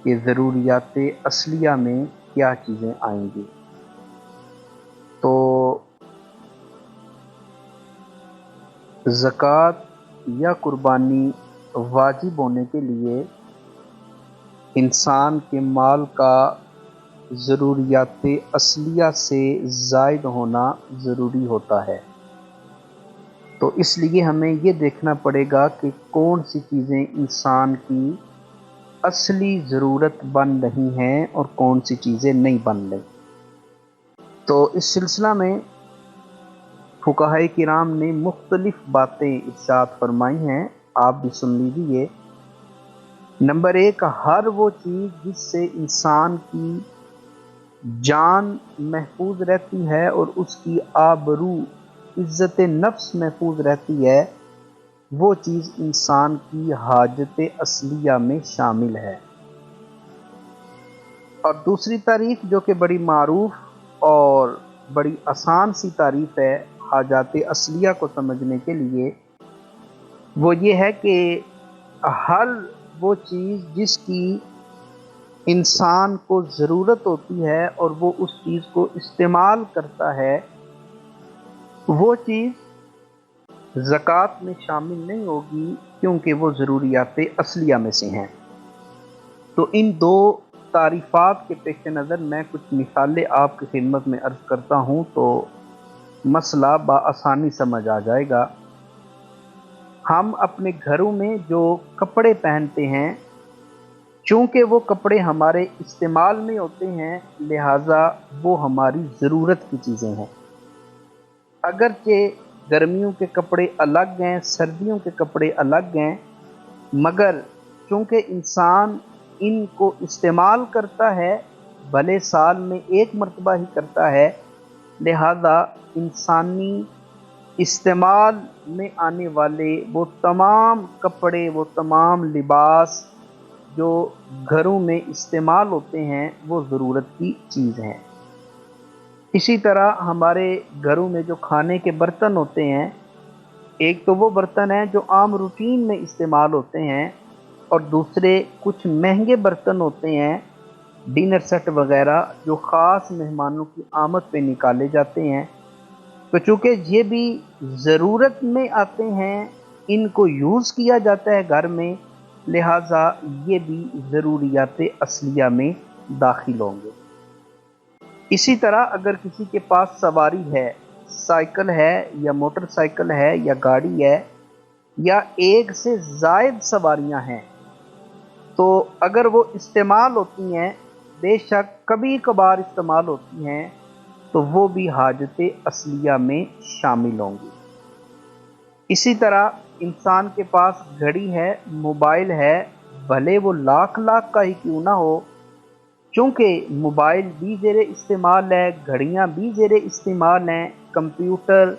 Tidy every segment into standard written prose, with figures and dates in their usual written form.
کہ ضروریات اصلیہ میں کیا چیزیں آئیں گی۔ تو زکوٰۃ یا قربانی واجب ہونے کے لیے انسان کے مال کا ضروریات اصلیہ سے زائد ہونا ضروری ہوتا ہے۔ تو اس لیے ہمیں یہ دیکھنا پڑے گا کہ کون سی چیزیں انسان کی اصلی ضرورت بن رہی ہیں اور کون سی چیزیں نہیں بن رہی۔ تو اس سلسلہ میں فقہائے کرام نے مختلف باتیں ارشاد فرمائی ہیں، آپ بھی سن لیجیے۔ نمبر 1، ہر وہ چیز جس سے انسان کی جان محفوظ رہتی ہے اور اس کی آبرو عزت نفس محفوظ رہتی ہے، وہ چیز انسان کی حاجت اصلیہ میں شامل ہے۔ اور دوسری تعریف جو کہ بڑی معروف اور بڑی آسان سی تعریف ہے حاجات اصلیہ کو سمجھنے کے لیے، وہ یہ ہے کہ ہر وہ چیز جس کی انسان کو ضرورت ہوتی ہے اور وہ اس چیز کو استعمال کرتا ہے، وہ چیز زکوٰۃ میں شامل نہیں ہوگی کیونکہ وہ ضروریات اصلیہ میں سے ہیں۔ تو ان دو تعریفات کے پیش نظر میں کچھ مثالیں آپ کی خدمت میں عرض کرتا ہوں تو مسئلہ بآسانی سمجھ آ جائے گا۔ ہم اپنے گھروں میں جو کپڑے پہنتے ہیں، چونکہ وہ کپڑے ہمارے استعمال میں ہوتے ہیں، لہٰذا وہ ہماری ضرورت کی چیزیں ہیں۔ اگرچہ گرمیوں کے کپڑے الگ ہیں، سردیوں کے کپڑے الگ ہیں، مگر چونکہ انسان ان کو استعمال کرتا ہے، بھلے سال میں ایک مرتبہ ہی کرتا ہے، لہذا انسانی استعمال میں آنے والے وہ تمام کپڑے، وہ تمام لباس جو گھروں میں استعمال ہوتے ہیں، وہ ضرورت کی چیز ہیں۔ اسی طرح ہمارے گھروں میں جو کھانے کے برتن ہوتے ہیں، ایک تو وہ برتن ہیں جو عام روٹین میں استعمال ہوتے ہیں، اور دوسرے کچھ مہنگے برتن ہوتے ہیں، ڈنر سیٹ وغیرہ، جو خاص مہمانوں کی آمد پہ نکالے جاتے ہیں۔ تو چونکہ یہ بھی ضرورت میں آتے ہیں، ان کو یوز کیا جاتا ہے گھر میں، لہٰذا یہ بھی ضروریات اصلیہ میں داخل ہوں گے۔ اسی طرح اگر کسی کے پاس سواری ہے، سائیکل ہے یا موٹر سائیکل ہے یا گاڑی ہے، یا ایک سے زائد سواریاں ہیں، تو اگر وہ استعمال ہوتی ہیں، بے شک کبھی کبھار استعمال ہوتی ہیں، تو وہ بھی حاجت اصلیہ میں شامل ہوں گی۔ اسی طرح انسان کے پاس گھڑی ہے، موبائل ہے، بھلے وہ لاکھ کا ہی کیوں نہ ہو، چونکہ موبائل بھی زیر استعمال ہے، گھڑیاں بھی زیر استعمال ہیں، computer,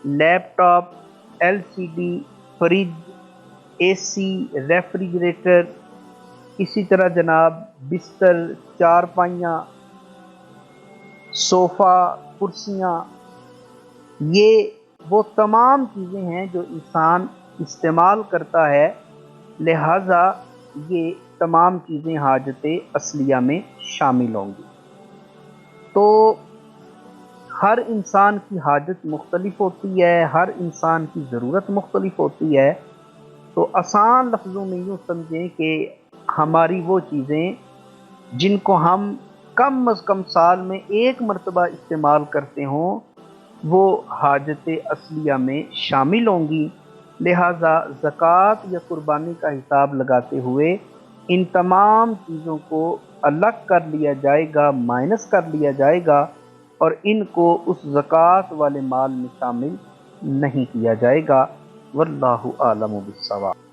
laptop, LCD، fridge, AC، refrigerator, اسی طرح جناب بستر، چارپائیاں، صوفہ، کرسیاں، یہ وہ تمام چیزیں ہیں جو انسان استعمال کرتا ہے، لہٰذا یہ تمام چیزیں حاجت اصلیہ میں شامل ہوں گی۔ تو ہر انسان کی حاجت مختلف ہوتی ہے، ہر انسان کی ضرورت مختلف ہوتی ہے۔ تو آسان لفظوں میں یوں سمجھیں کہ ہماری وہ چیزیں جن کو ہم کم از کم سال میں ایک مرتبہ استعمال کرتے ہوں، وہ حاجت اصلیہ میں شامل ہوں گی، لہٰذا زکوٰۃ یا قربانی کا حساب لگاتے ہوئے ان تمام چیزوں کو الگ کر لیا جائے گا، مائنس کر لیا جائے گا، اور ان کو اس زکوٰۃ والے مال میں شامل نہیں کیا جائے گا۔ واللہ اعلم بالصواب۔